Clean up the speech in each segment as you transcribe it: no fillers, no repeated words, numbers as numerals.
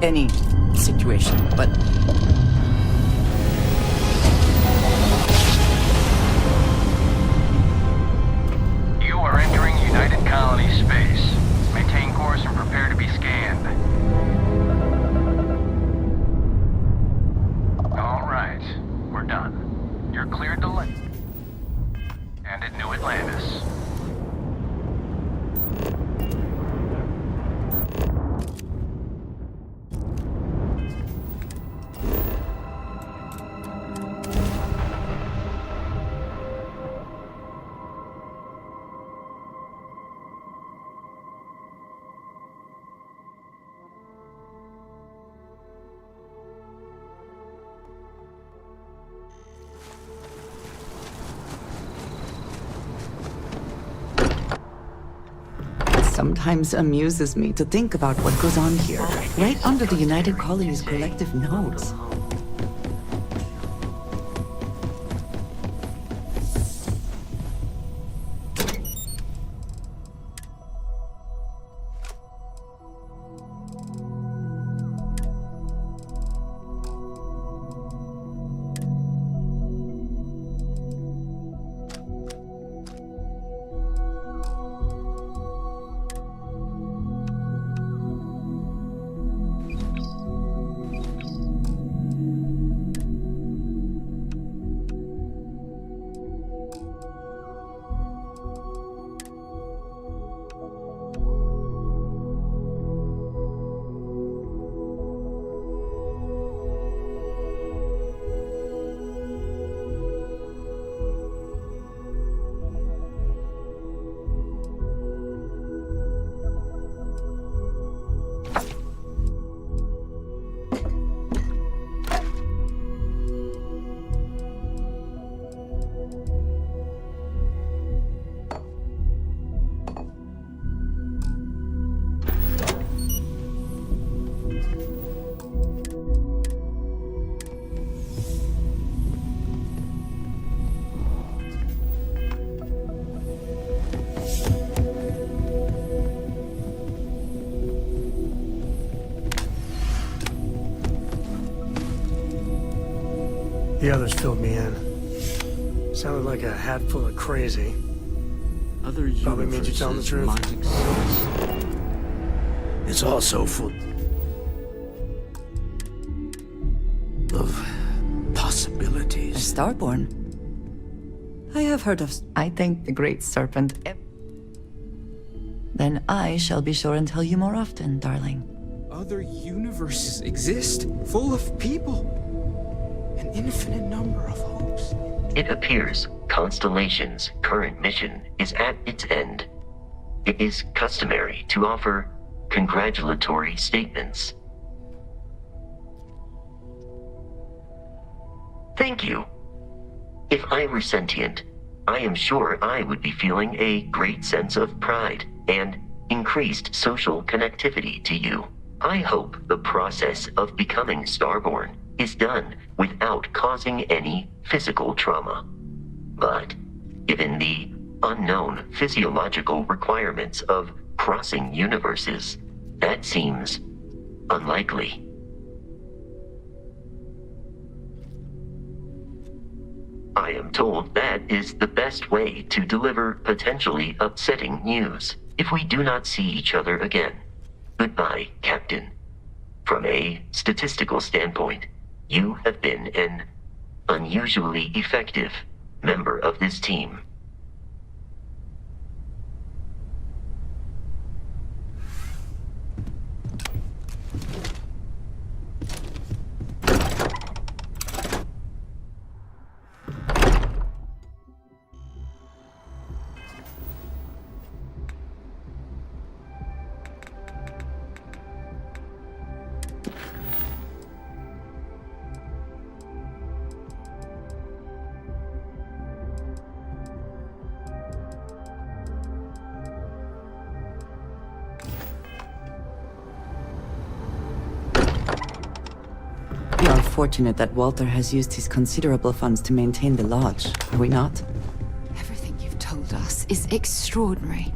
any situation, but... You are entering United Colony space. Maintain course and prepare to be scanned. All right, we're done. You're cleared to land. And at New Atlantis. Sometimes amuses me to think about what goes on here, right under the United Colony's collective nose. The others filled me in. Sounded like a hat full of crazy. Other Probably means you're telling the truth. might exist. It's also full of possibilities. Starborn. I have heard of... I thank the Great Serpent. Then I shall be sure and tell you more often, darling. Other universes exist, full of people. An infinite number of hopes. It appears Constellation's current mission is at its end. It is customary to offer congratulatory statements. Thank you. If I were sentient, I am sure I would be feeling a great sense of pride and increased social connectivity to you. I hope the process of becoming Starborn is done without causing any physical trauma. But given the unknown physiological requirements of crossing universes, that seems unlikely. I am told that is the best way to deliver potentially upsetting news if we do not see each other again. Goodbye, Captain. From a statistical standpoint, you have been an unusually effective member of this team. We are fortunate that Walter has used his considerable funds to maintain the lodge, are we not? Everything you've told us is extraordinary.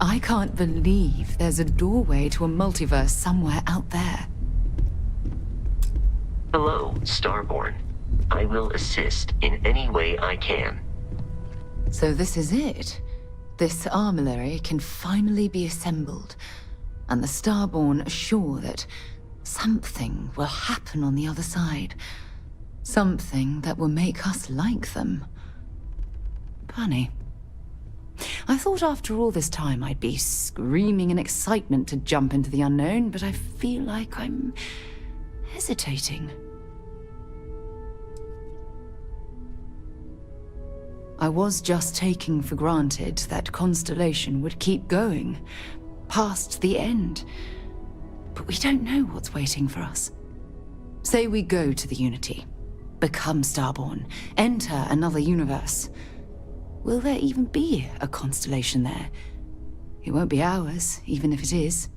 I can't believe there's a doorway to a multiverse somewhere out there. Hello, Starborn. I will assist in any way I can. So this is it. This armillary can finally be assembled, and the Starborn assure that something will happen on the other side. Something that will make us like them. Funny. I thought after all this time I'd be screaming in excitement to jump into the unknown, but I feel like I'm hesitating. I was just taking for granted that Constellation would keep going, past the end. But we don't know what's waiting for us. Say we go to the Unity, become Starborn, enter another universe. Will there even be a Constellation there? It won't be ours, even if it is.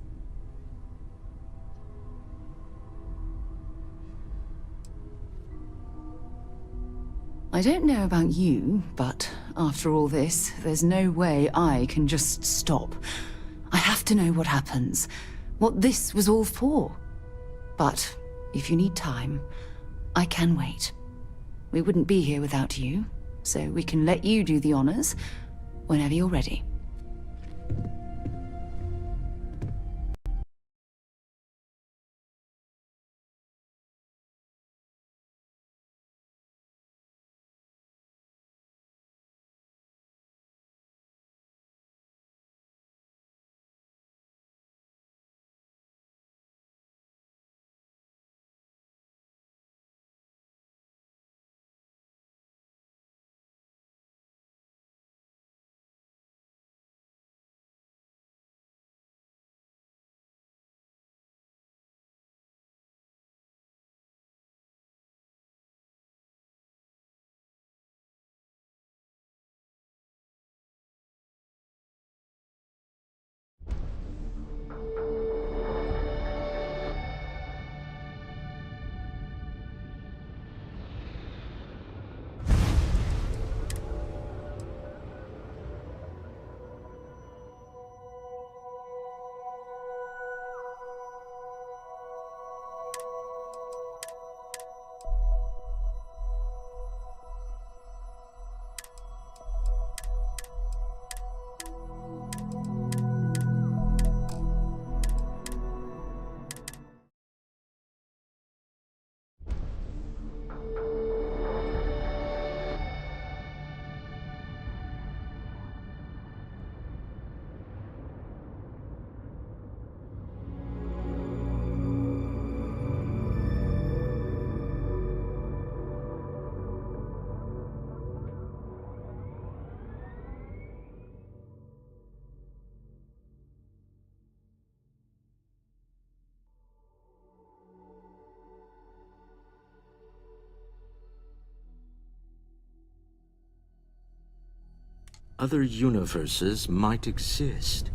I don't know about you, but after all this, there's no way I can just stop. I have to know what happens, what this was all for. But if you need time, I can wait. We wouldn't be here without you, so we can let you do the honors whenever you're ready. Other universes might exist.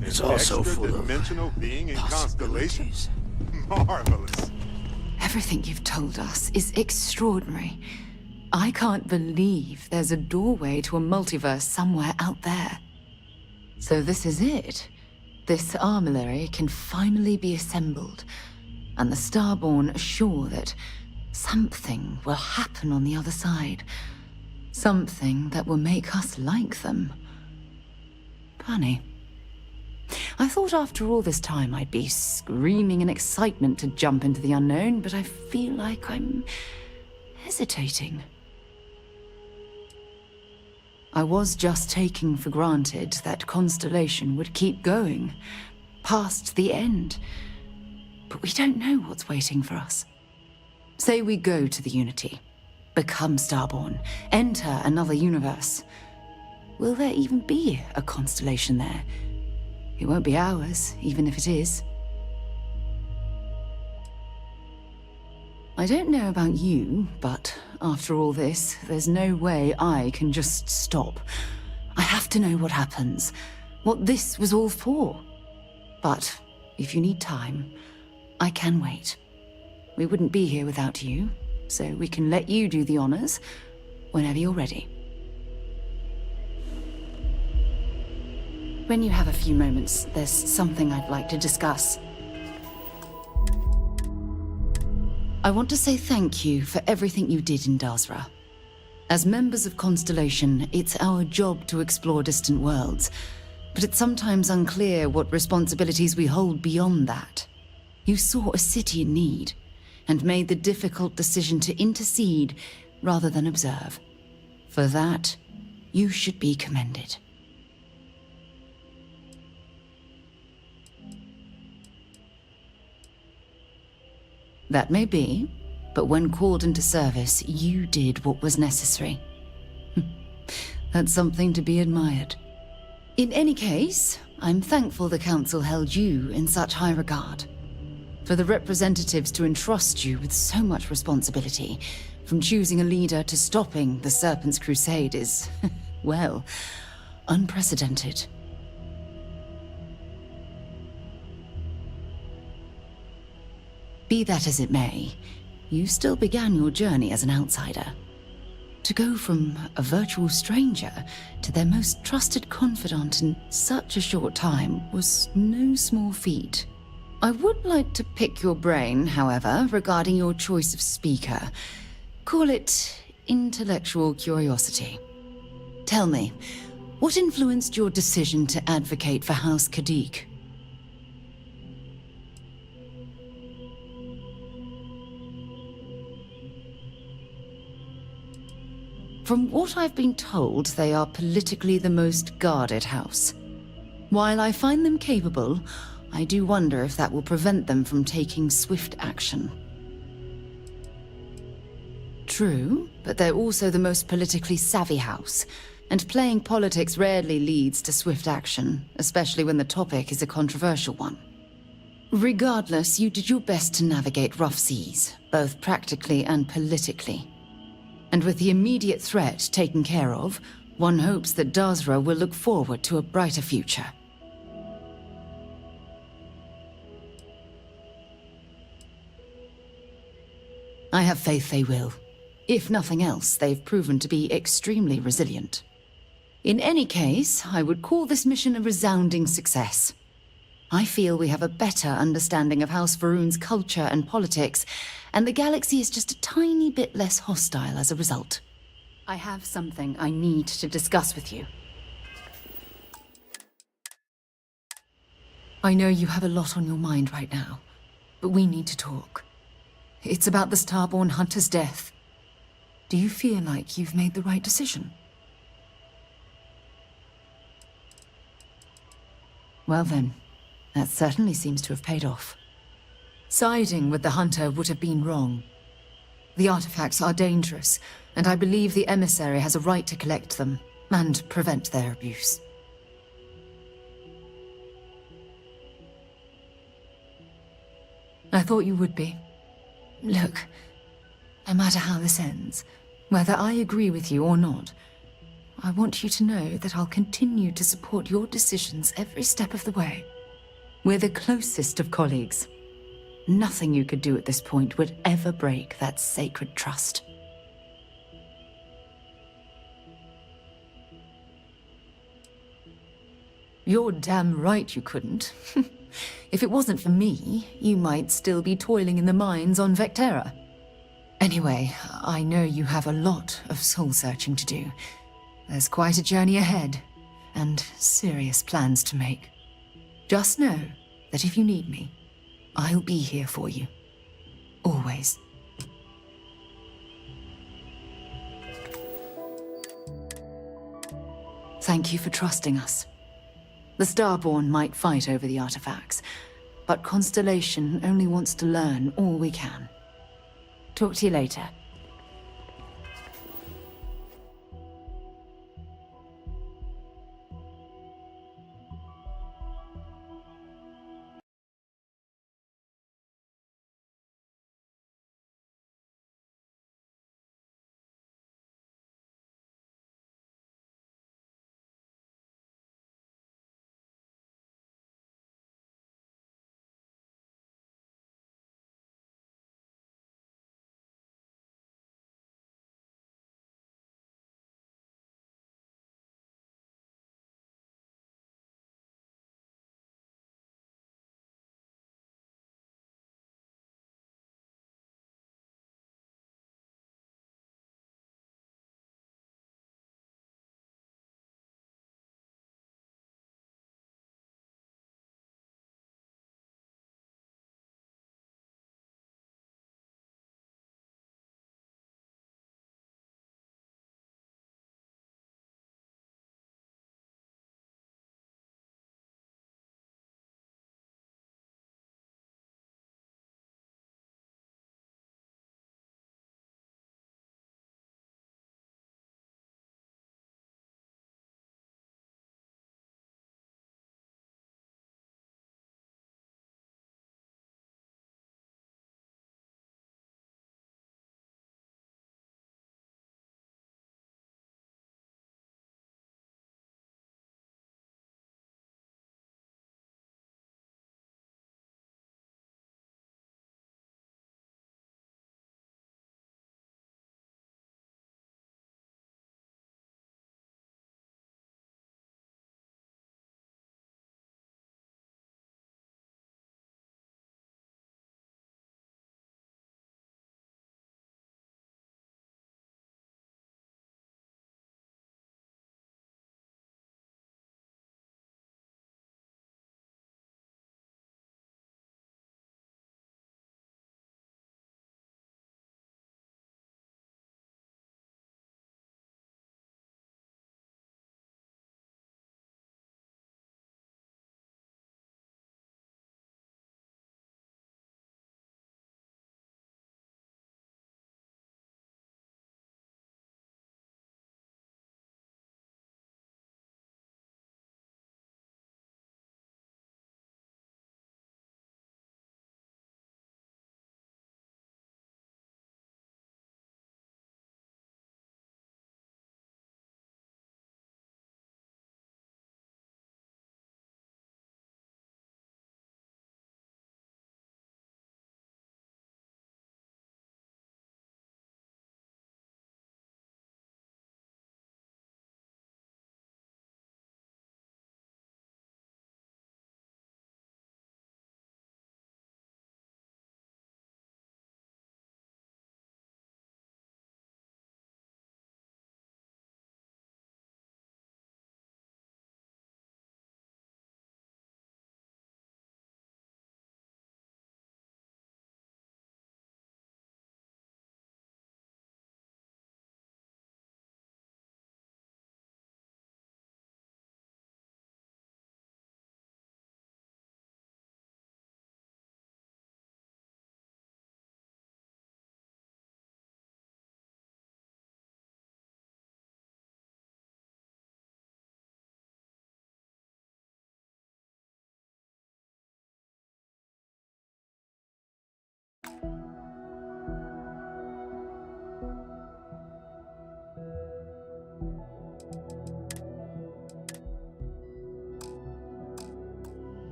It's also full of dimensional being in Constellation. possibilities. Marvelous. Everything you've told us is extraordinary. I can't believe there's a doorway to a multiverse somewhere out there. So this is it. This armillary can finally be assembled, and the Starborn assure that something will happen on the other side. Something that will make us like them. Funny. I thought after all this time I'd be screaming in excitement to jump into the unknown, but I feel like I'm hesitating. I was just taking for granted that Constellation would keep going, past the end. But we don't know what's waiting for us. Say we go to the Unity, become Starborn, enter another universe. Will there even be a Constellation there? It won't be ours, even if it is. I don't know about you, but after all this, there's no way I can just stop. I have to know what happens, what this was all for. But if you need time, I can wait. We wouldn't be here without you, so we can let you do the honors whenever you're ready. When you have a few moments, there's something I'd like to discuss. I want to say thank you for everything you did in Dazra. As members of Constellation, it's our job to explore distant worlds, but it's sometimes unclear what responsibilities we hold beyond that. You saw a city in need, and made the difficult decision to intercede rather than observe. For that, you should be commended. That may be, but when called into service, you did what was necessary. That's something to be admired. In any case, I'm thankful the Council held you in such high regard. For the representatives to entrust you with so much responsibility, from choosing a leader to stopping the Serpent's Crusade is, well, unprecedented. Be that as it may, you still began your journey as an outsider. To go from a virtual stranger to their most trusted confidant in such a short time was no small feat. I would like to pick your brain, however, regarding your choice of speaker. Call it intellectual curiosity. Tell me, what influenced your decision to advocate for House Kadik? From what I've been told, they are politically the most guarded house. While I find them capable, I do wonder if that will prevent them from taking swift action. True, but they're also the most politically savvy house, and playing politics rarely leads to swift action, especially when the topic is a controversial one. Regardless, you did your best to navigate rough seas, both practically and politically. And with the immediate threat taken care of, one hopes that Dazra will look forward to a brighter future. I have faith they will. If nothing else, they've proven to be extremely resilient. In any case, I would call this mission a resounding success. I feel we have a better understanding of House Varun's culture and politics, and the galaxy is just a tiny bit less hostile as a result. I have something I need to discuss with you. I know you have a lot on your mind right now, but we need to talk. It's about the Starborn Hunter's death. Do you feel like you've made the right decision? Well then, that certainly seems to have paid off. Siding with the Hunter would have been wrong. The artifacts are dangerous, and I believe the emissary has a right to collect them and prevent their abuse. I thought you would be. Look, no matter how this ends, whether I agree with you or not, I want you to know that I'll continue to support your decisions every step of the way. We're the closest of colleagues. Nothing you could do at this point would ever break that sacred trust. You're damn right you couldn't. If it wasn't for me, you might still be toiling in the mines on Vectera. Anyway, I know you have a lot of soul-searching to do. There's quite a journey ahead, and serious plans to make. Just know that if you need me, I'll be here for you. Always. Thank you for trusting us. The Starborn might fight over the artifacts, but Constellation only wants to learn all we can. Talk to you later.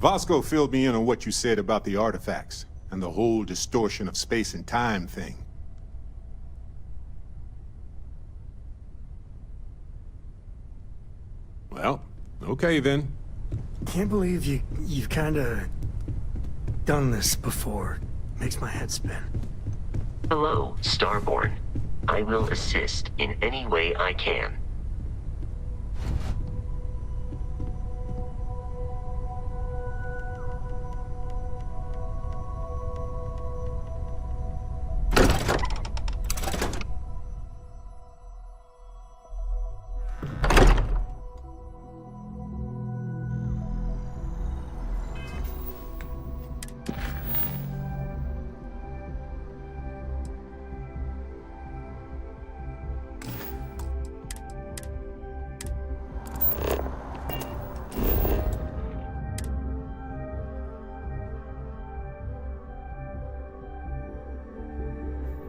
Vasco filled me in on what you said about the artifacts, and the whole distortion of space and time thing. Well, okay then. Can't believe you've kinda done this before. Makes my head spin. Hello, Starborn. I will assist in any way I can.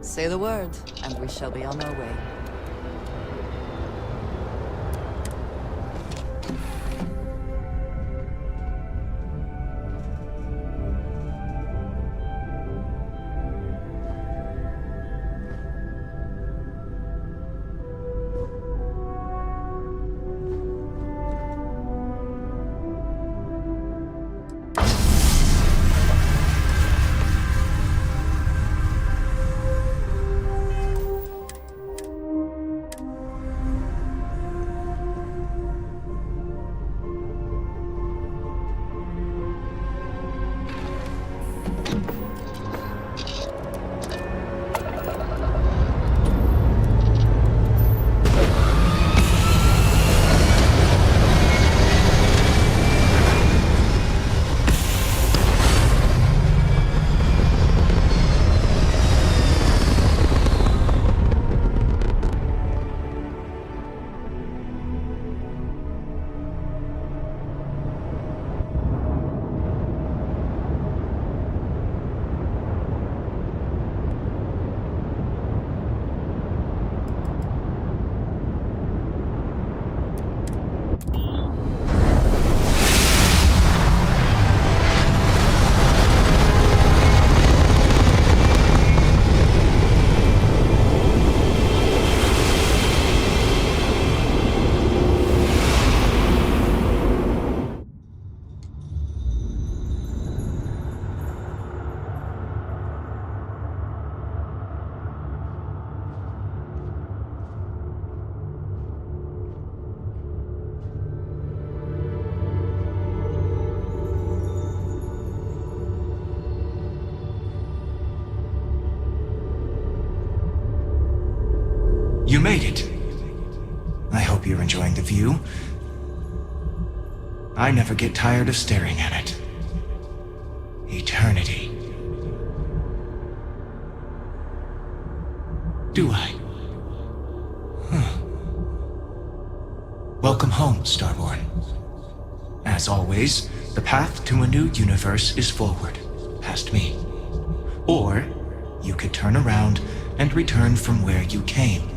Say the word, and we shall be on our way. You made it. I hope you're enjoying the view. I never get tired of staring at it. Eternity. Do I? Huh. Welcome home, Starborn. As always, the path to a new universe is forward, past me. Or, you could turn around and return from where you came.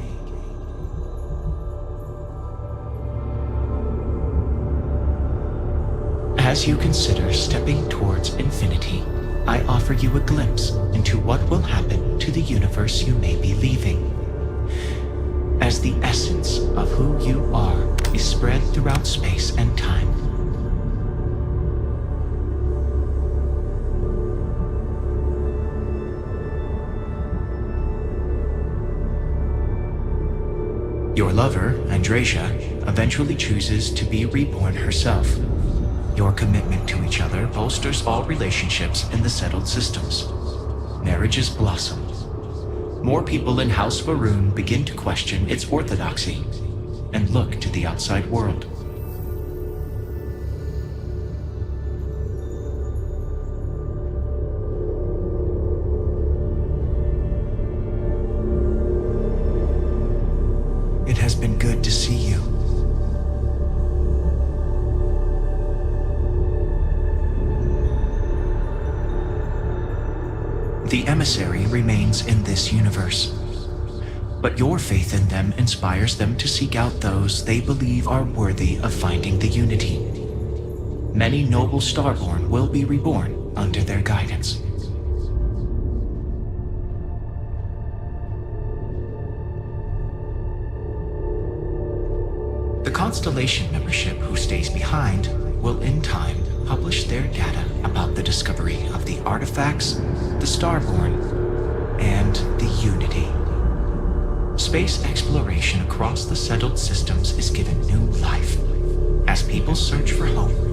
As you consider stepping towards infinity, I offer you a glimpse into what will happen to the universe you may be leaving. As the essence of who you are is spread throughout space and time. Your lover, Andrasia, eventually chooses to be reborn herself. Your commitment to each other bolsters all relationships in the settled systems. Marriages blossom. More people in House Varun begin to question its orthodoxy and look to the outside world. It has been good to see you. The emissary remains in this universe, but your faith in them inspires them to seek out those they believe are worthy of finding the unity. many noble Starborn will be reborn under their guidance. The Constellation membership who stays behind will in time publish their data about the discovery of the artifacts, the Starborn, and the Unity. Space exploration across the settled systems is given new life as people search for home.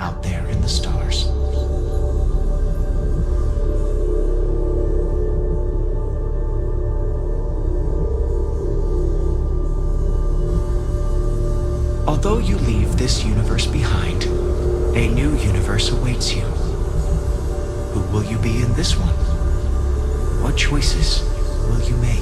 out there in the stars. Although you leave this universe behind, a new universe awaits you. Who will you be in this one? What choices will you make?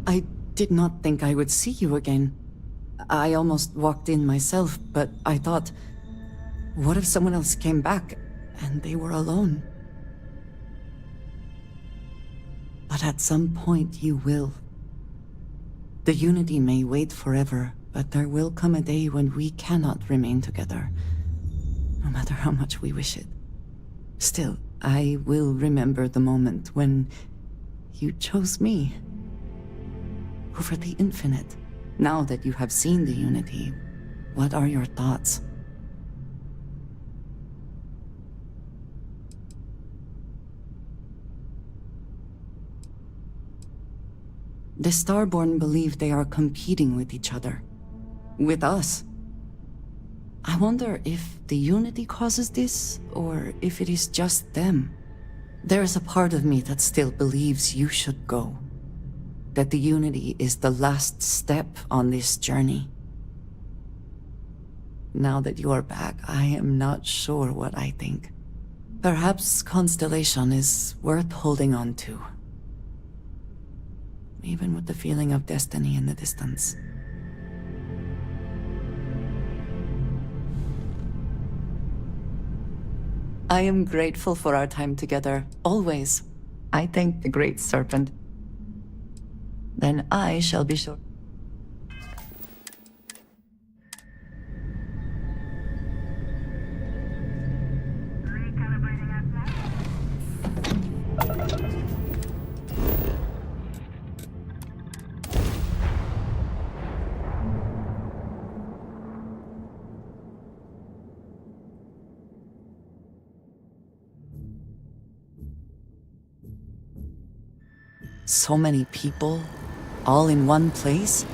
I did not think I would see you again. I almost walked in myself, but I thought, what if someone else came back and they were alone? But at some point you will. The Unity may wait forever, but there will come a day when we cannot remain together, no matter how much we wish it. Still, I will remember the moment when you chose me over the infinite. Now that you have seen the Unity, what are your thoughts? The Starborn believe they are competing with each other. With us. I wonder if the Unity causes this, or if it is just them. There is a part of me that still believes you should go. That the Unity is the last step on this journey. Now that you are back, I am not sure what I think. Perhaps Constellation is worth holding on to. Even with the feeling of destiny in the distance. I am grateful for our time together, always. I thank the Great Serpent. Then I shall be sure. So many people, all in one place?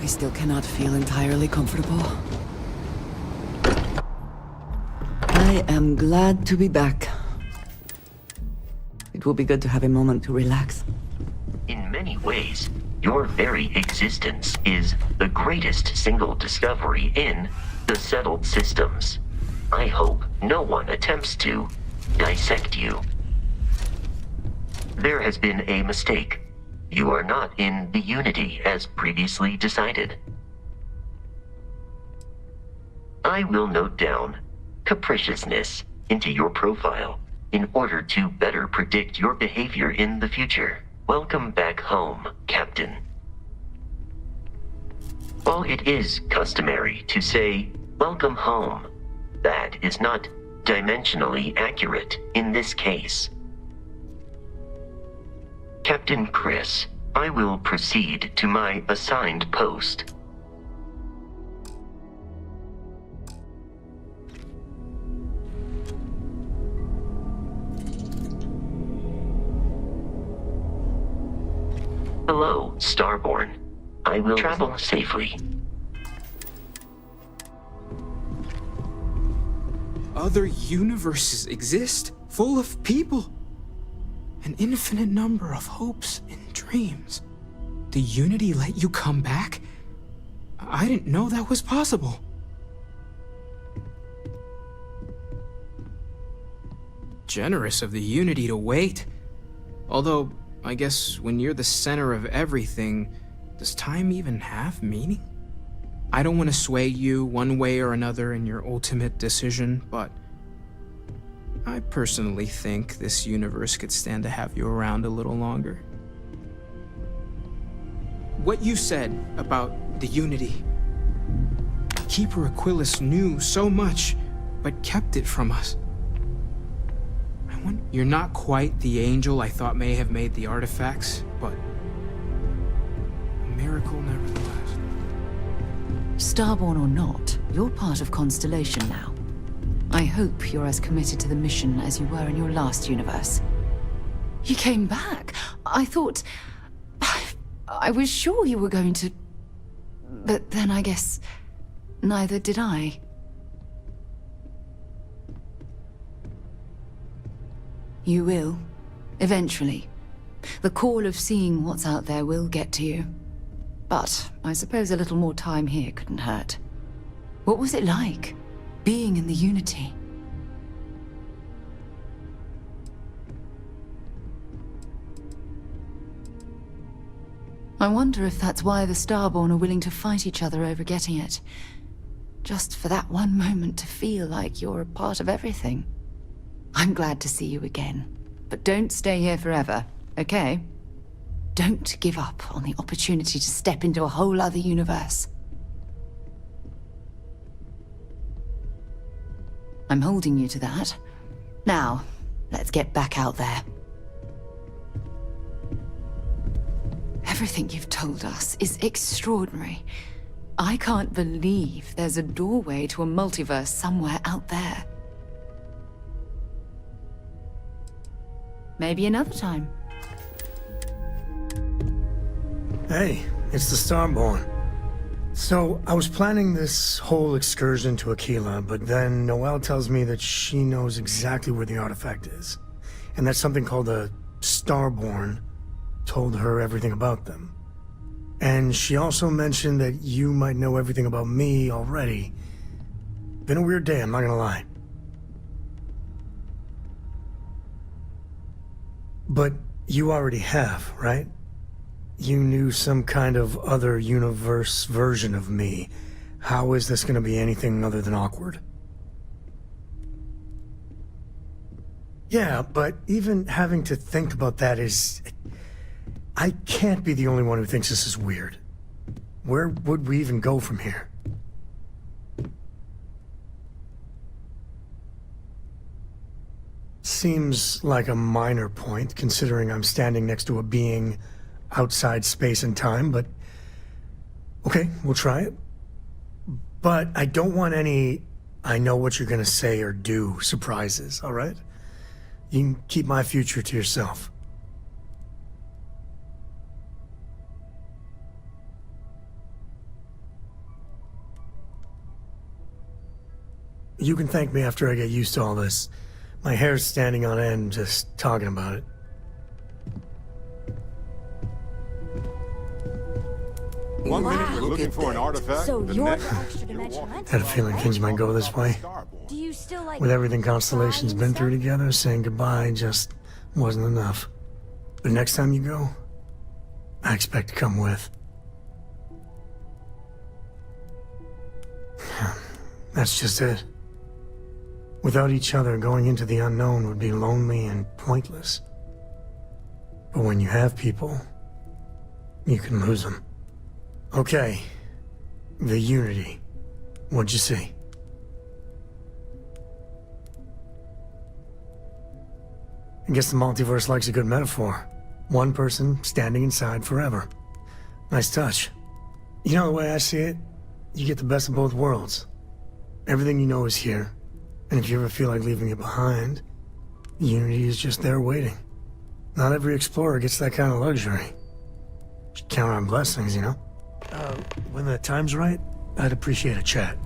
I still cannot feel entirely comfortable. I am glad to be back. It will be good to have a moment to relax. In many ways, your very existence is the greatest single discovery in the settled systems. I hope no one attempts to dissect you. There has been a mistake. You are not in the Unity as previously decided. I will note down capriciousness into your profile in order to better predict your behavior in the future. Welcome back home, Captain. While it is customary to say, welcome home, that is not dimensionally accurate in this case. Captain Chris, I will proceed to my assigned post. Hello, Starborn. I will travel safely. Other universes exist, full of people. An infinite number of hopes and dreams. The Unity let you come back? I didn't know that was possible. Generous of the Unity to wait. Although, I guess when you're the center of everything, does time even have meaning? I don't want to sway you one way or another in your ultimate decision, but I personally think this universe could stand to have you around a little longer. What you said about the Unity. Keeper Aquilus knew so much, but kept it from us. You're not quite the angel I thought may have made the artifacts, but a miracle nevertheless. Starborn or not, you're part of Constellation now. I hope you're as committed to the mission as you were in your last universe. You came back. I thought... I was sure you were going to... But then I guess... neither did I. You will. Eventually. The call of seeing what's out there will get to you. But I suppose a little more time here couldn't hurt. What was it like, being in the Unity? I wonder if that's why the Starborn are willing to fight each other over getting it. Just for that one moment to feel like you're a part of everything. I'm glad to see you again. But don't stay here forever, okay? Don't give up on the opportunity to step into a whole other universe. I'm holding you to that. Now, let's get back out there. Everything you've told us is extraordinary. I can't believe there's a doorway to a multiverse somewhere out there. Maybe another time. Hey, it's the Starborn. So, I was planning this whole excursion to Aquila, but then Noelle tells me that she knows exactly where the artifact is. And that something called a Starborn told her everything about them. And she also mentioned that you might know everything about me already. Been a weird day, I'm not gonna lie. But you already have, right? You knew some kind of other universe version of me. How is this gonna be anything other than awkward? Yeah, but even having to think about that is... I can't be the only one who thinks this is weird. Where would we even go from here? Seems like a minor point, considering I'm standing next to a being outside space and time, but... Okay, we'll try it. But I don't want any I know what you're gonna say or do surprises, alright? You can keep my future to yourself. You can thank me after I get used to all this. My hair's standing on end just talking about it. One minute we're looking for an artifact, So the you're next, the extra-dimensional entity, Had a feeling things might go this way. Do you still like... With everything Constellation's been through together, saying goodbye just wasn't enough. But next time you go, I expect to come with. That's just it. Without each other, going into the unknown would be lonely and pointless. But when you have people, you can lose them. Okay. The Unity. What'd you see? I guess the multiverse likes a good metaphor. One person standing inside forever. Nice touch. You know the way I see it? You get the best of both worlds. Everything you know is here. And if you ever feel like leaving it behind, Unity is just there waiting. Not every explorer gets that kind of luxury. Should count on blessings, you know? When the time's right, I'd appreciate a chat.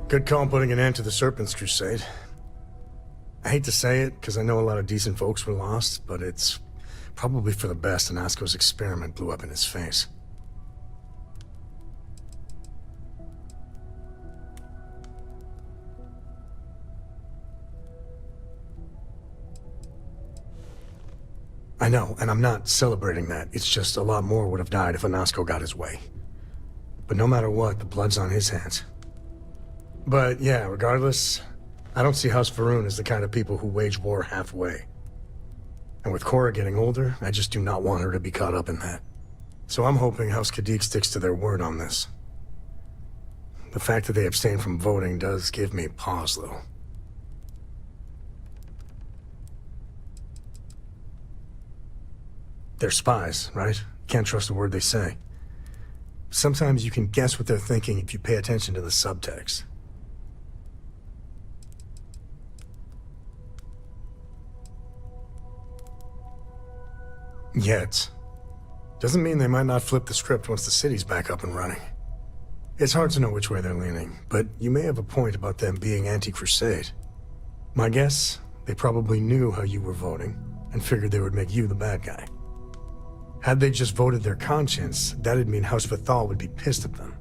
Good call putting an end to the Serpent's Crusade. I hate to say it, because I know a lot of decent folks were lost, but it's probably for the best Anasco's experiment blew up in his face. I know, and I'm not celebrating that. It's just a lot more would have died if Anasco got his way. But no matter what, the blood's on his hands. But yeah, regardless, I don't see House Va'ruun as the kind of people who wage war halfway. And with Cora getting older, I just do not want her to be caught up in that. So I'm hoping House Khadik sticks to their word on this. The fact that they abstain from voting does give me pause, though. They're spies, right? Can't trust a word they say. Sometimes you can guess what they're thinking if you pay attention to the subtext. Yet. Doesn't mean they might not flip the script once the city's back up and running. It's hard to know which way they're leaning, but you may have a point about them being anti-Crusade. My guess, they probably knew how you were voting, and figured they would make you the bad guy. Had they just voted their conscience, that'd mean House Vethal would be pissed at them.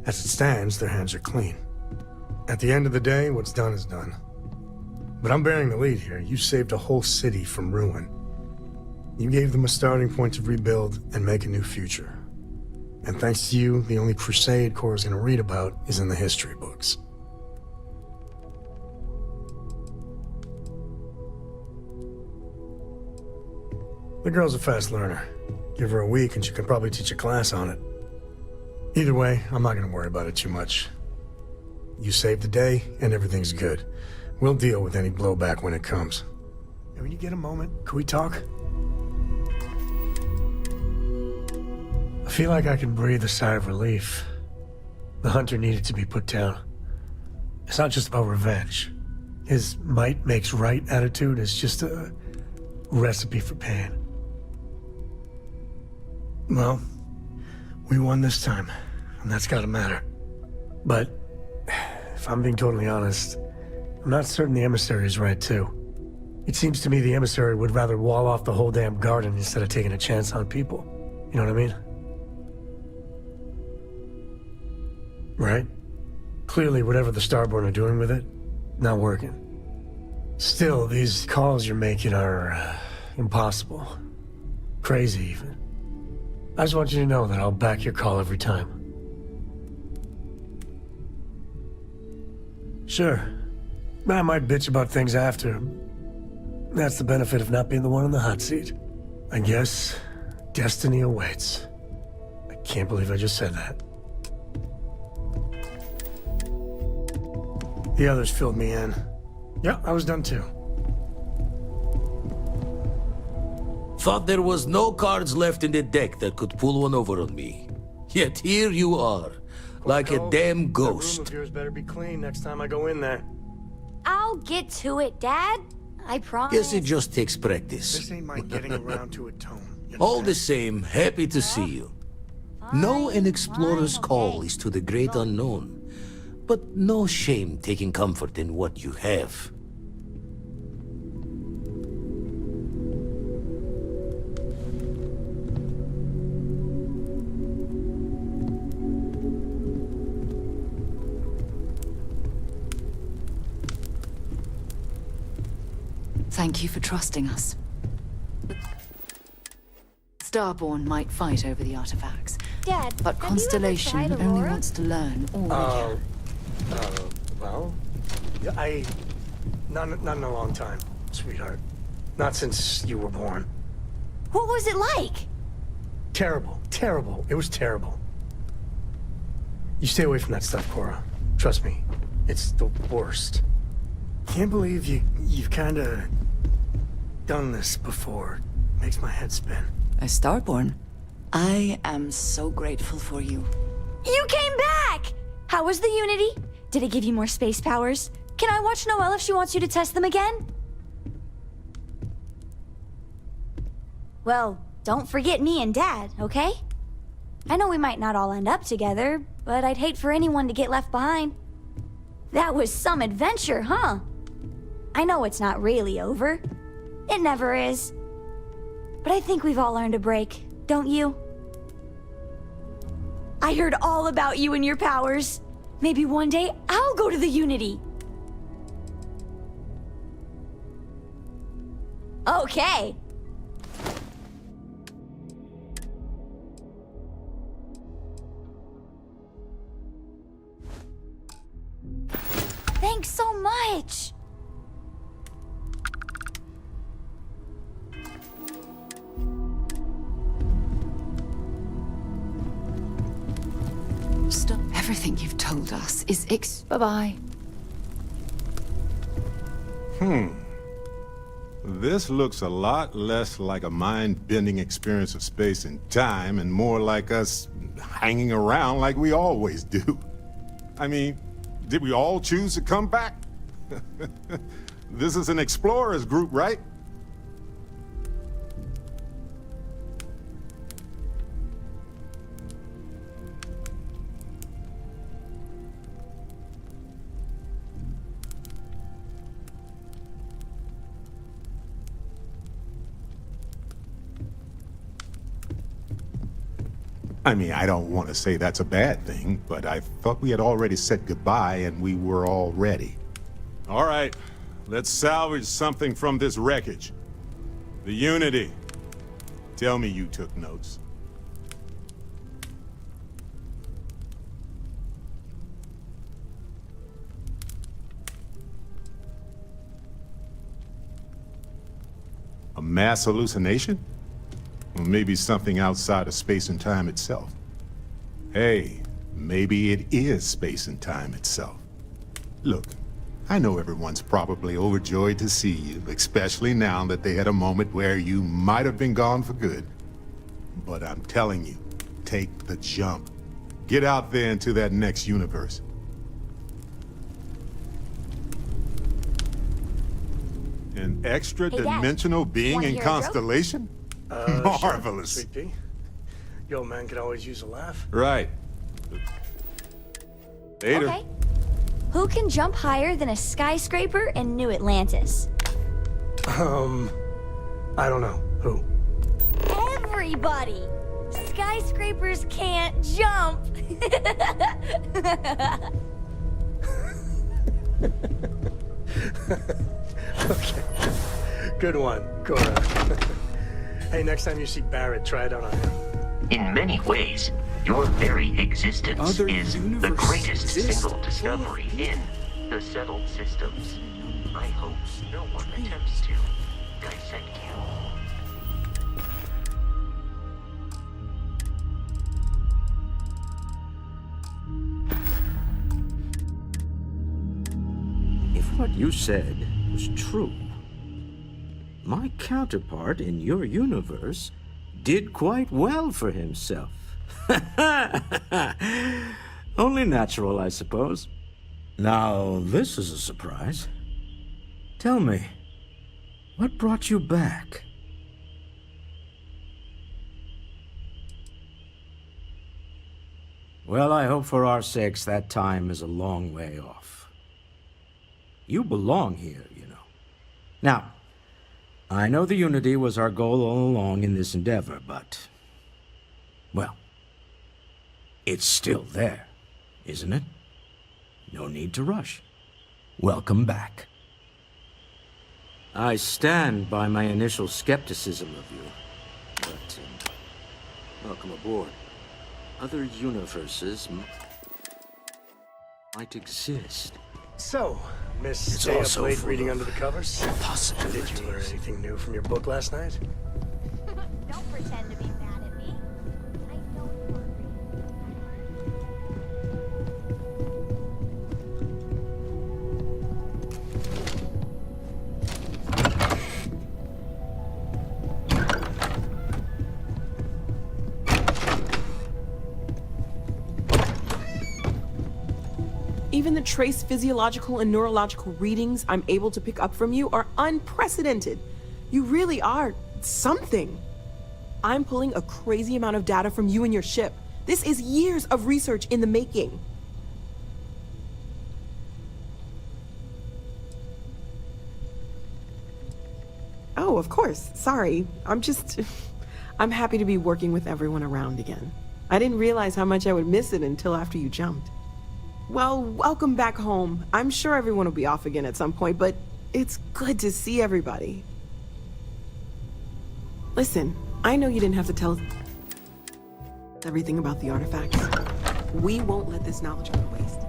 As it stands, their hands are clean. At the end of the day, what's done is done. But I'm bearing the lead here. You saved a whole city from ruin. You gave them a starting point to rebuild and make a new future. And thanks to you, the only crusade Cora's gonna read about is in the history books. The girl's a fast learner. Give her a week and she could probably teach a class on it. Either way, I'm not gonna worry about it too much. You saved the day, and everything's good. We'll deal with any blowback when it comes. And when you get a moment, can we talk? I feel like I can breathe a sigh of relief. The hunter needed to be put down. It's not just about revenge. His might makes right attitude is just a recipe for pain. Well, we won this time, and that's gotta matter. But, if I'm being totally honest, I'm not certain the emissary is right too. It seems to me the emissary would rather wall off the whole damn garden instead of taking a chance on people. You know what I mean? Right? Clearly, whatever the Starborn are doing with it, not working. Still, these calls you're making are, impossible. Crazy, even. I just want you to know that I'll back your call every time. Sure. I might bitch about things after. That's the benefit of not being the one in the hot seat. I guess destiny awaits. I can't believe I just said that. The others filled me in. Yeah, I was done too. Thought there was no cards left in the deck that could pull one over on me. Yet here you are, like a damn ghost. That room of yours better be clean next time I go in there. I'll get to it, Dad. I promise. Guess it just takes practice. This ain't my getting around to it tone. You All the understand? same, happy to see you. Know an explorer's call is to the great unknown, but no shame taking comfort in what you have. Thank you for trusting us. Starborn might fight over the artifacts, Dad, but have you ever Constellation tried only Aurora? wants to learn all we can. Well, yeah, not in a long time, sweetheart. Not since you were born. What was it like? Terrible, terrible. It was terrible. You stay away from that stuff, Cora. Trust me, it's the worst. Can't believe you've kinda done this before. Makes my head spin. As Starborn, I am so grateful for you. You came back! How was the Unity? Did it give you more space powers? Can I watch Noelle if she wants you to test them again? Well, don't forget me and Dad, okay? I know we might not all end up together, but I'd hate for anyone to get left behind. That was some adventure, huh? I know it's not really over. It never is. But I think we've all earned a break, don't you? I heard all about you and your powers. Maybe one day I'll go to the Unity. Okay. Thanks so much. Stop. Everything you've told us is Bye-bye. This looks a lot less like a mind-bending experience of space and time and more like us hanging around like we always do. I mean, did we all choose to come back? This is an explorers group, right? I mean, I don't want to say that's a bad thing, but I thought we had already said goodbye and we were all ready. All right, let's salvage something from this wreckage. The Unity. Tell me you took notes. A mass hallucination? Or maybe something outside of space and time itself. Hey, maybe it is space and time itself. Look, I know everyone's probably overjoyed to see you, especially now that they had a moment where you might have been gone for good. But I'm telling you, take the jump. Get out there into that next universe. An extra-dimensional being in Constellation? Marvelous. Sure, Sweet Pea. Yo, man could always use a laugh. Right. Later. Okay. Who can jump higher than a skyscraper in New Atlantis? I don't know. Who? Everybody! Skyscrapers can't jump! Okay. Good one, Cora. Hey, next time you see Barrett, try it out on him. In many ways, your very existence is the greatest single discovery in the settled systems. I hope no one attempts to dissect you. If what you said was true, my counterpart in your universe did quite well for himself. Only natural, I suppose. Now, this is a surprise. Tell me, what brought you back? Well, I hope for our sakes that time is a long way off. You belong here, you know. Now, I know the Unity was our goal all along in this endeavor, but... well, it's still there, isn't it? No need to rush. Welcome back. I stand by my initial skepticism of you, but welcome aboard. Other universes might exist. So, Miss It's Stay Up also Late full reading of under the covers? Did you possibilities. learn anything new from your book last night? Don't pretend to be mad at me. I know you are. Even the trace physiological and neurological readings I'm able to pick up from you are unprecedented. You really are something. I'm pulling a crazy amount of data from you and your ship. This is years of research in the making. Oh, of course. Sorry. I'm happy to be working with everyone around again. I didn't realize how much I would miss it until after you jumped. Well, welcome back home. I'm sure everyone will be off again at some point, but it's good to see everybody. Listen, I know you didn't have to tell us everything about the artifacts. We won't let this knowledge go to waste.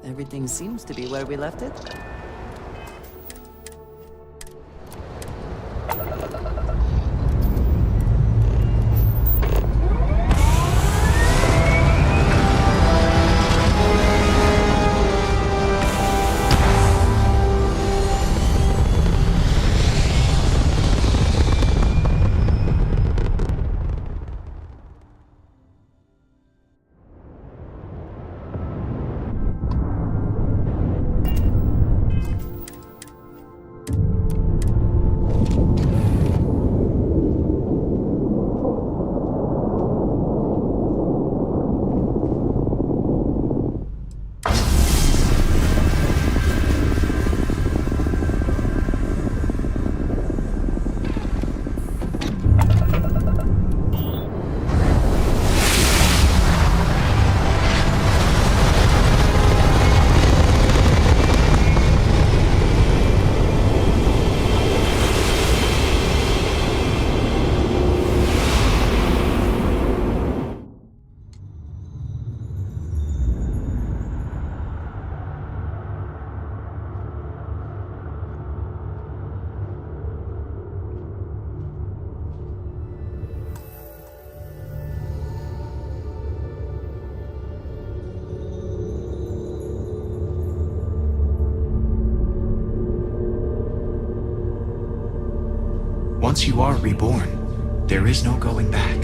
Everything seems to be where we left it. Once you are reborn, there is no going back.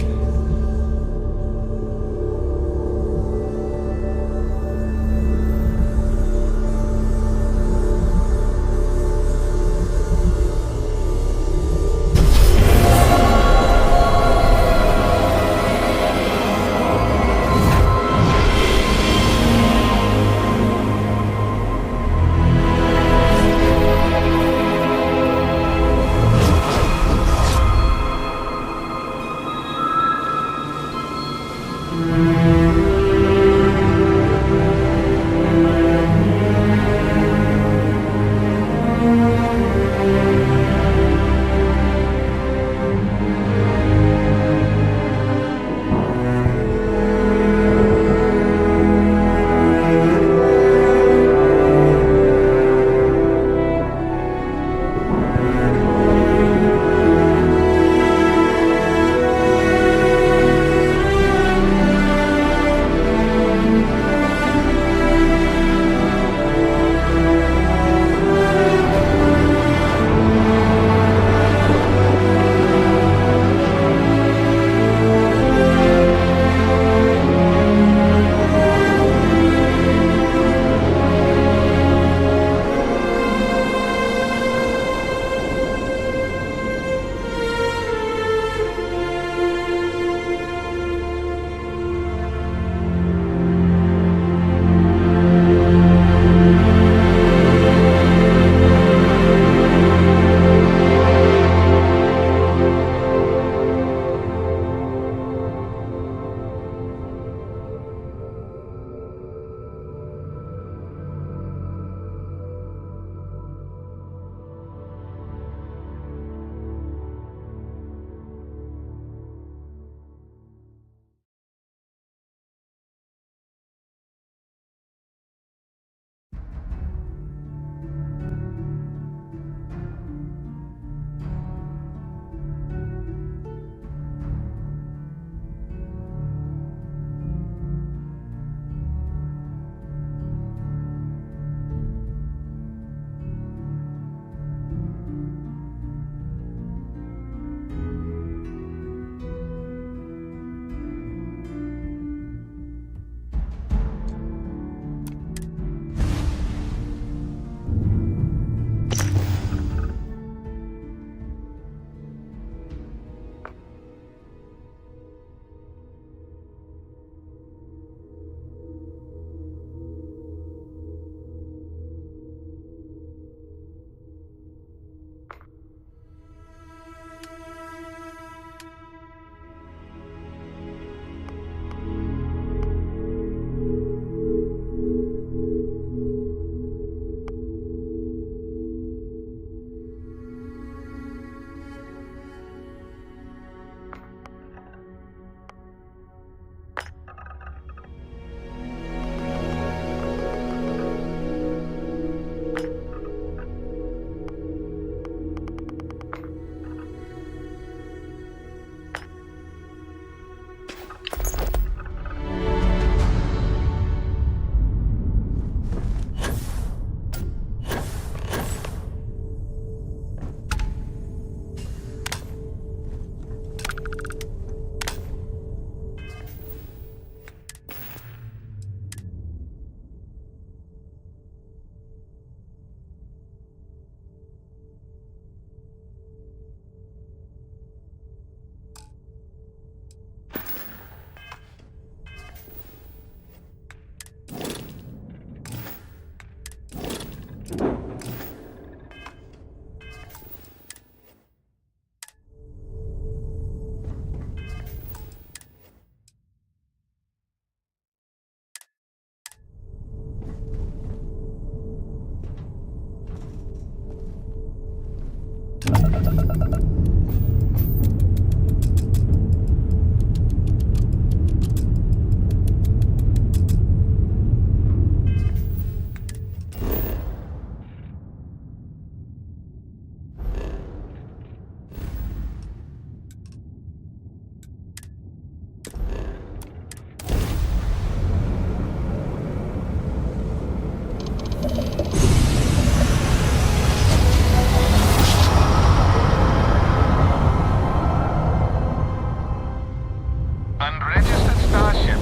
Starship.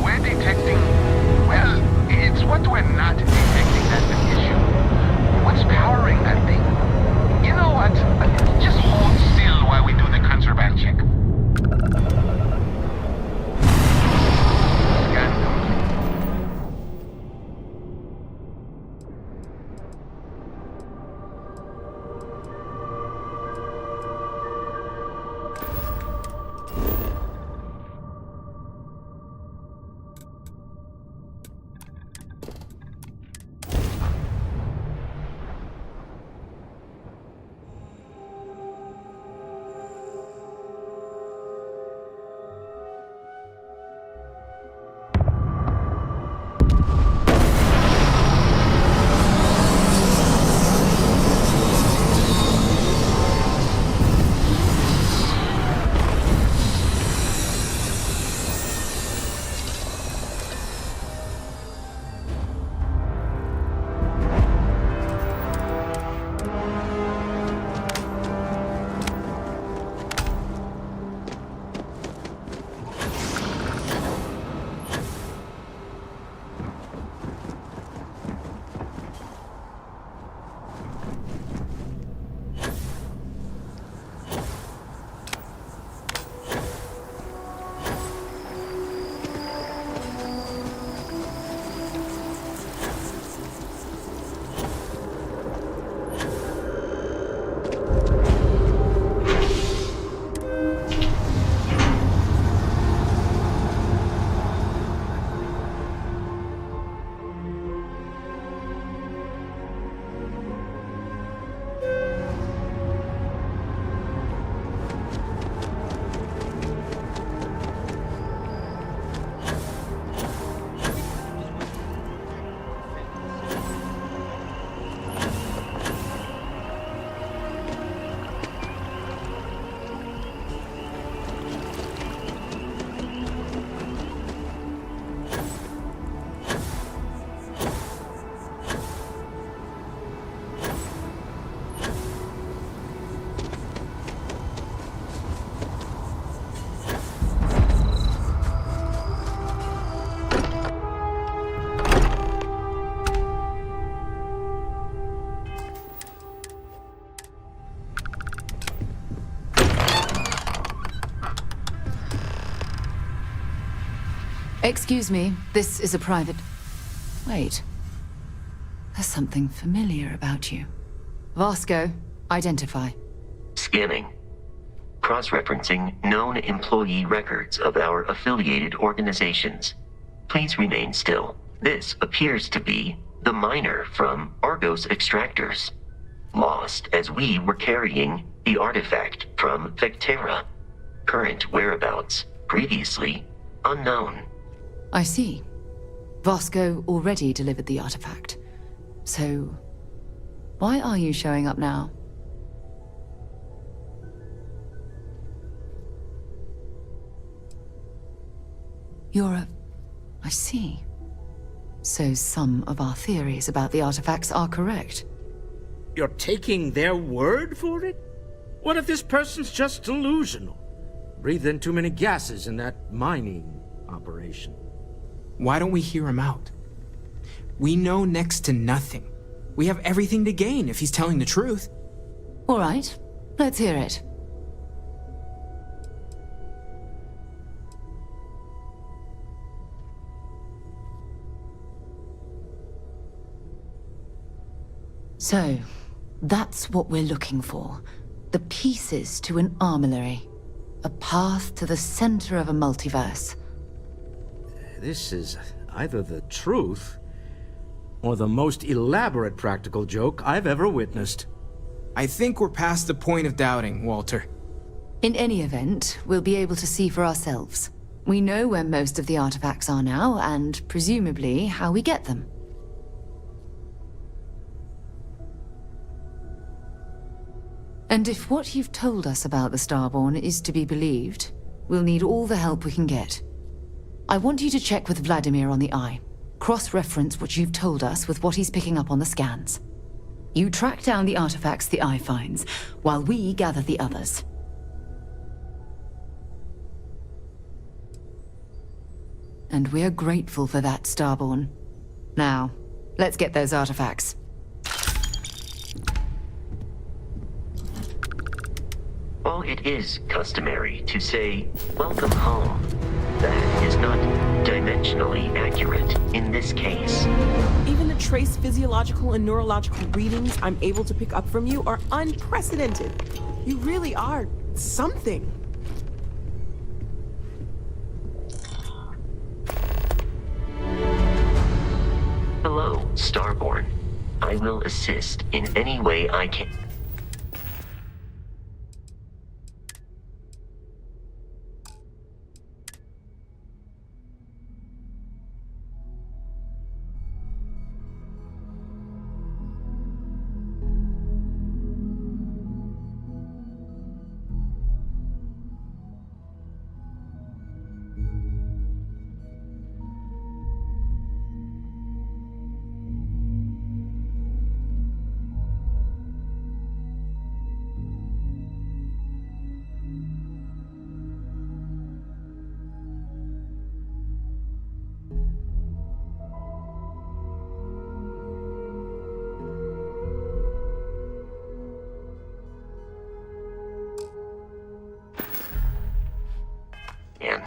We're detecting... Well, it's what we're not detecting that's the issue. What's powering that thing? You know what? Just hold still while we do the contraband check. Scan complete. Excuse me, this is a private... Wait. There's something familiar about you. Vasco, identify. Scanning. Cross-referencing known employee records of our affiliated organizations. Please remain still. This appears to be the miner from Argos Extractors. Lost as we were carrying the artifact from Vectera. Current whereabouts, previously unknown. I see. Vasco already delivered the artifact. So, why are you showing up now? I see. So some of our theories about the artifacts are correct. You're taking their word for it? What if this person's just delusional? Breathed in too many gases in that mining operation. Why don't we hear him out? We know next to nothing. We have everything to gain if he's telling the truth. All right, let's hear it. So, that's what we're looking for. The pieces to an armillary. A path to the center of a multiverse. This is either the truth or the most elaborate practical joke I've ever witnessed. I think we're past the point of doubting, Walter. In any event, we'll be able to see for ourselves. We know where most of the artifacts are now, and presumably how we get them. And if what you've told us about the Starborn is to be believed, we'll need all the help we can get. I want you to check with Vladimir on the Eye. Cross-reference what you've told us with what he's picking up on the scans. You track down the artifacts the Eye finds, while we gather the others. And we're grateful for that, Starborn. Now, let's get those artifacts. While it is customary to say, "Welcome home," that is not dimensionally accurate in this case. Even the trace physiological and neurological readings I'm able to pick up from you are unprecedented. You really are something. Hello, Starborn. I will assist in any way I can. And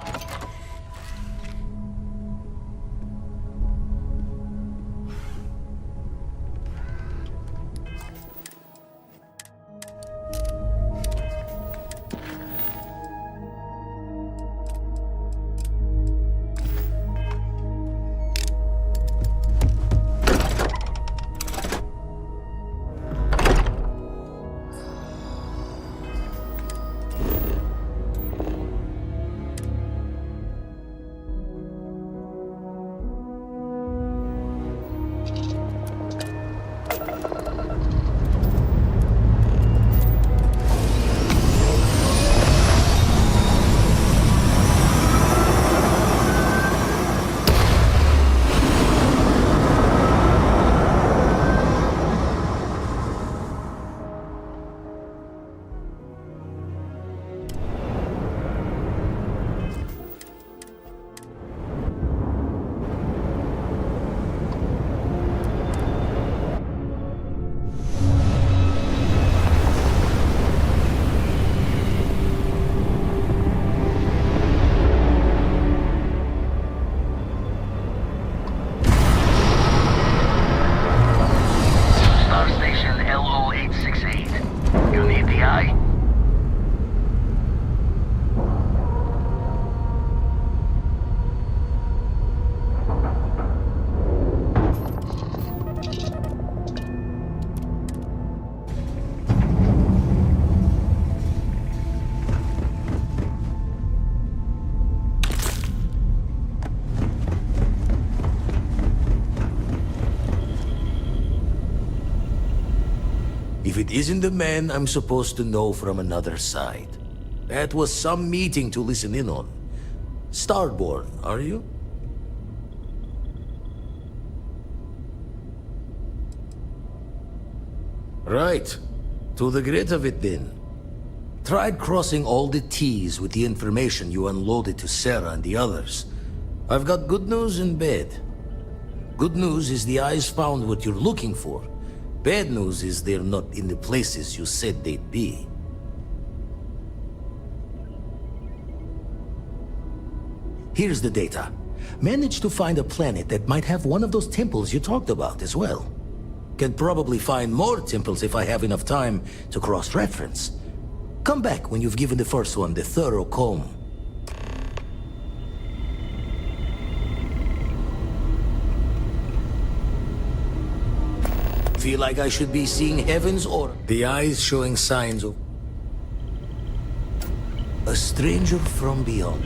Star Station LO868. You need the eye? If it isn't the man I'm supposed to know from another side, that was some meeting to listen in on. Starborn, are you? Right. To the grit of it then. Tried crossing all the T's with the information you unloaded to Sarah and the others. I've got good news and bad. Good news is the eyes found what you're looking for. Bad news is they're not in the places you said they'd be. Here's the data. Managed to find a planet that might have one of those temples you talked about as well. Can probably find more temples if I have enough time to cross-reference. Come back when you've given the first one the thorough comb. Feel like I should be seeing heavens or the eyes showing signs of a stranger from beyond.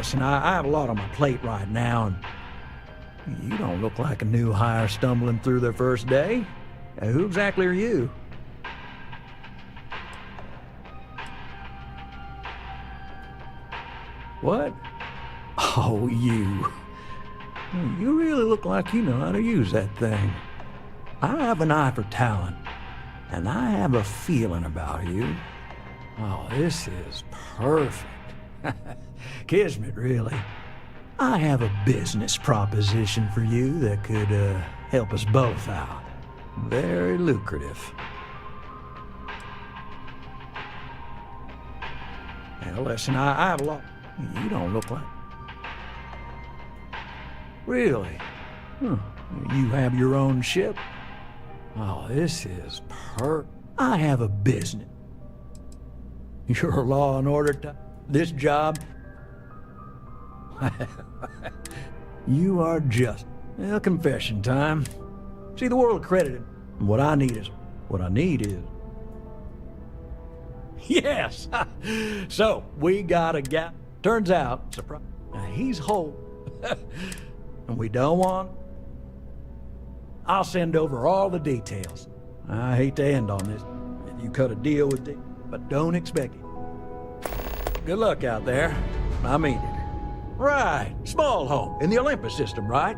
listen, I have a lot on my plate right now, and you don't look like a new hire stumbling through their first day. Who exactly are you? What? Oh, you. You really look like you know how to use that thing. I have an eye for talent, and I have a feeling about you. Oh, this is perfect. Kismet, really. I have a business proposition for you that could help us both out. Very lucrative. Now, listen, I have a lot. You don't look like... Really? You have your own ship? Oh, this is I have a business. You're a law and order type. This job? You are just... Well, confession time. See, the world accredited. What I need is... Yes! So, we got a guy. Turns out, surprise, he's whole. And we don't want... I'll send over all the details. I hate to end on this. If you cut a deal with it, but don't expect it. Good luck out there. I mean it. Right. Small home in the Olympus system, right?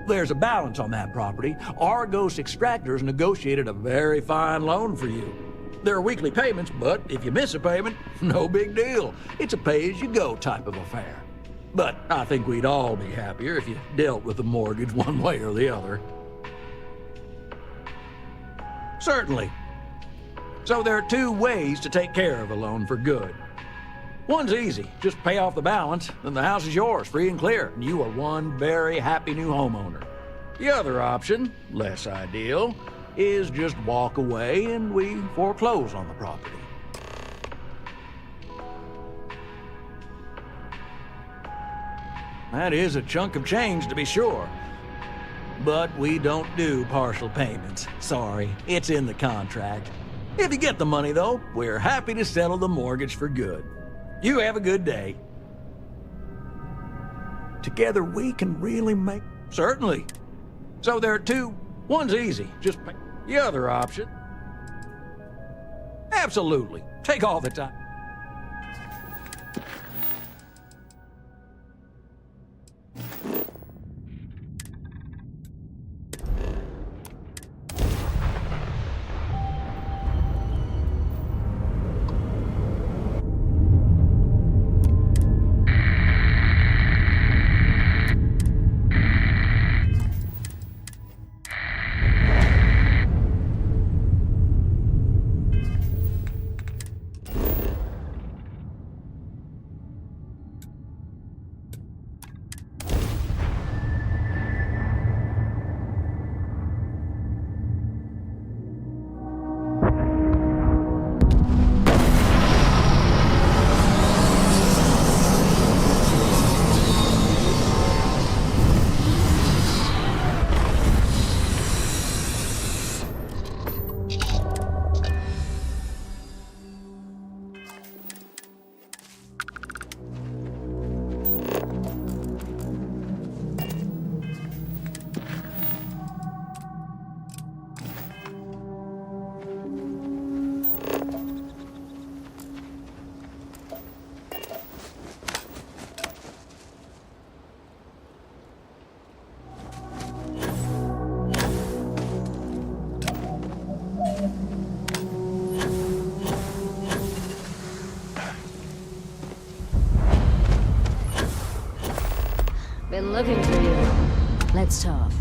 There's a balance on that property. Argos Extractors negotiated a very fine loan for you. There are weekly payments, but if you miss a payment, no big deal. It's a pay-as-you-go type of affair. But I think we'd all be happier if you dealt with the mortgage one way or the other. Certainly. So there are two ways to take care of a loan for good. One's easy. Just pay off the balance, then the house is yours, free and clear, and you are one very happy new homeowner. The other option, less ideal, is just walk away and we foreclose on the property. That is a chunk of change, to be sure. But we don't do partial payments. Sorry, it's in the contract. If you get the money, though, we're happy to settle the mortgage for good. You have a good day. Together we can really make... Certainly. So there are two. One's easy. Just pay. The other option... Absolutely. Take all the time. Been looking for you. Let's talk.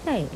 Hey.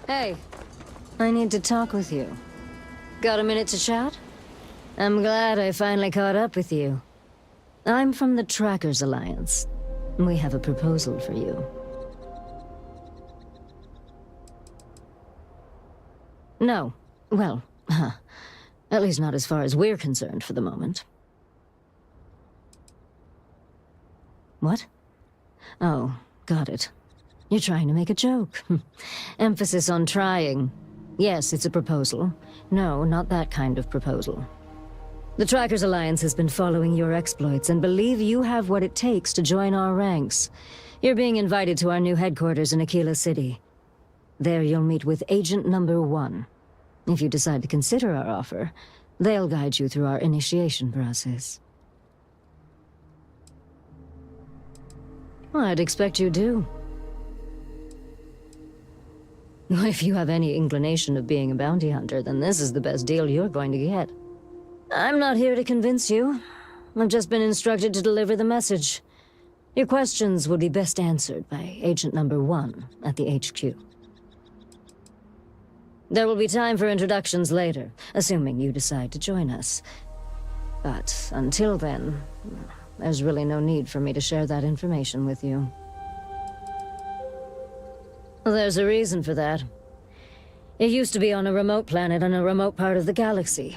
Hey, I need to talk with you. Got a minute to chat? I'm glad I finally caught up with you. I'm from the Trackers Alliance. We have a proposal for you. No. Well, at least not as far as we're concerned for the moment. What? Oh, got it. You're trying to make a joke. Emphasis on trying. Yes, it's a proposal. No, not that kind of proposal. The Trackers Alliance has been following your exploits and believe you have what it takes to join our ranks. You're being invited to our new headquarters in Aquila City. There you'll meet with Agent Number 1. If you decide to consider our offer, they'll guide you through our initiation process. I'd expect you do. If you have any inclination of being a bounty hunter, then this is the best deal you're going to get. I'm not here to convince you. I've just been instructed to deliver the message. Your questions would be best answered by Agent Number 1 at the HQ. There will be time for introductions later, assuming you decide to join us. But until then, there's really no need for me to share that information with you. There's a reason for that. It used to be on a remote planet in a remote part of the galaxy.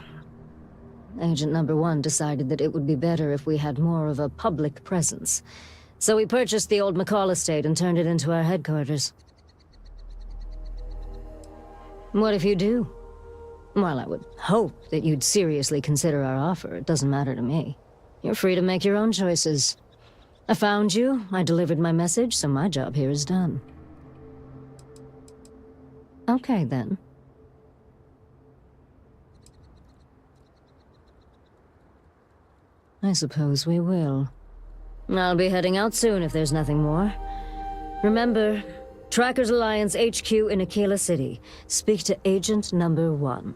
Agent Number 1 decided that it would be better if we had more of a public presence. So we purchased the old McCall estate and turned it into our headquarters. What if you do? Well, I would hope that you'd seriously consider our offer. It doesn't matter to me. You're free to make your own choices. I found you, I delivered my message, so my job here is done. Okay, then. I suppose we will. I'll be heading out soon if there's nothing more. Remember, Trackers Alliance HQ in Aquila City. Speak to Agent Number 1.